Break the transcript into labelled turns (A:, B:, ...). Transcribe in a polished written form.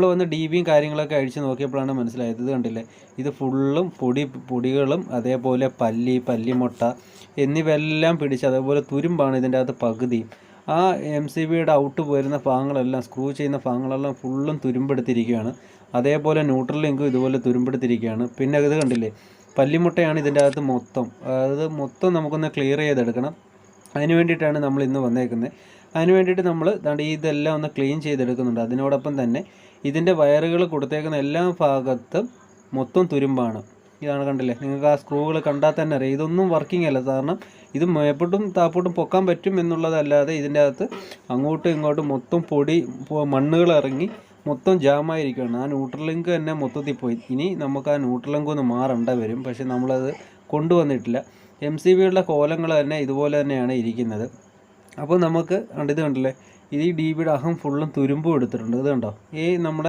A: നമ്മൾ വന്ന് ഡി ബിയും കാര്യങ്ങളൊക്കെ അഴിച്ച് നോക്കിയപ്പോഴാണ് മനസ്സിലായത്. ഇത് കണ്ടില്ലേ, ഇത് ഫുള്ളും പൊടികളും അതേപോലെ പല്ലിമുട്ട എന്നിവയെല്ലാം പിടിച്ച് അതേപോലെ തുരുമ്പാണ് ഇതിൻ്റെ അകത്ത് പകുതിയും. ആ MCBയുടെ ഔട്ട് വരുന്ന ഭാഗങ്ങളെല്ലാം, സ്ക്രൂ ചെയ്യുന്ന ഭാഗങ്ങളെല്ലാം ഫുള്ളും തുരുമ്പെടുത്തിരിക്കുകയാണ്. അതേപോലെ ന്യൂട്രൽ ലിങ്കും ഇതുപോലെ തുരുമ്പെടുത്തിരിക്കുകയാണ്. പിന്നെ ഇത് കണ്ടില്ലേ, പല്ലിമുട്ടയാണ് ഇതിൻ്റെ അകത്ത് മൊത്തം. അത് മൊത്തം നമുക്കൊന്ന് ക്ലിയർ ചെയ്തെടുക്കണം. അതിന് വേണ്ടിയിട്ടാണ് നമ്മൾ ഇന്ന് വന്നേക്കുന്നത്. അതിന് വേണ്ടിയിട്ട് നമ്മൾ ഇതെല്ലാം ഒന്ന് ക്ലീൻ ചെയ്തെടുക്കുന്നുണ്ട്. അതിനോടൊപ്പം തന്നെ ഇതിൻ്റെ വയറുകൾ കൊടുത്തേക്കുന്ന എല്ലാ ഭാഗത്തും മൊത്തം തുരുമ്പാണ്. ഇതാണ് കണ്ടില്ലേ, നിങ്ങൾക്ക് ആ സ്ക്രൂകൾ കണ്ടാൽ തന്നെ അറിയാം ഇതൊന്നും വർക്കിംഗ് അല്ല. കാരണം ഇത് മേപ്പോട്ടും താപ്പോട്ടും പൊക്കാൻ പറ്റും എന്നുള്ളതല്ലാതെ ഇതിൻ്റെ അകത്ത് അങ്ങോട്ടും ഇങ്ങോട്ടും മൊത്തം മണ്ണുകൾ ഇറങ്ങി മൊത്തം ജാമായിരിക്കുകയാണ്. ആ ന്യൂട്രൽ ലിങ്ക് തന്നെ മൊത്തത്തിൽ പോയി. ഇനി നമുക്ക് ആ ന്യൂട്രൽ ലിങ്ക് ഒന്ന് മാറേണ്ട വരും. പക്ഷേ നമ്മളത് കൊണ്ടുവന്നിട്ടില്ല. MCBയുടെ കോലങ്ങൾ തന്നെ ഇതുപോലെ തന്നെയാണ് ഇരിക്കുന്നത്. അപ്പോൾ നമുക്ക് ഇത് കണ്ടില്ലേ, ഇത് ഈ DBയുടെ അകം ഫുള്ളും തുരുമ്പും എടുത്തിട്ടുണ്ട്. ഇത് കണ്ടോ, ഈ നമ്മുടെ